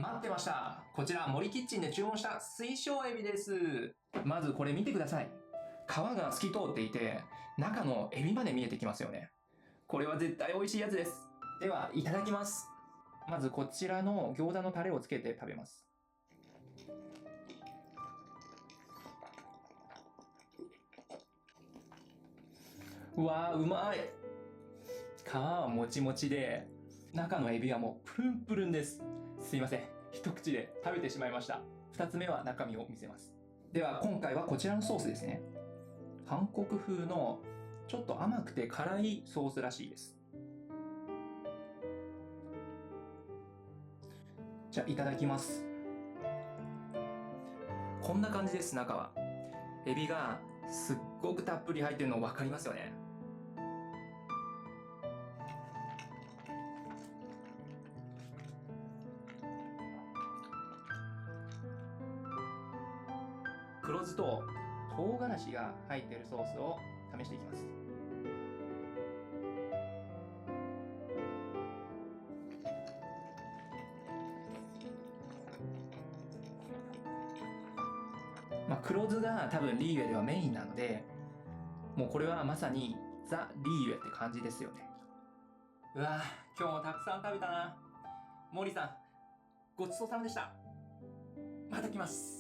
待ってました。こちら森キッチンで注文した水晶エビです。まずこれ見てください。皮が透き通っていて、中のエビまで見えてきますよね。これは絶対美味しいやつです。では、いただきます。まずこちらの餃子のタレをつけて食べます。うわー、うまい。皮はもちもちで、中のエビはもうプルンプルンです。すいません。一口で食べてしまいました。二つ目は中身を見せます。では今回はこちらのソースですね。韓国風のちょっと甘くて辛いソースらしいです。じゃあいただきます。こんな感じです、中は。エビがすっごくたっぷり入ってるの分かりますよね。黒酢と唐辛子が入っているソースを試していきます。黒酢が多分リーユエではメインなので、もうこれはまさにザ・リーユエって感じですよね。うわぁ、今日もたくさん食べたな。モーリーさん、ごちそうさまでした。また来ます。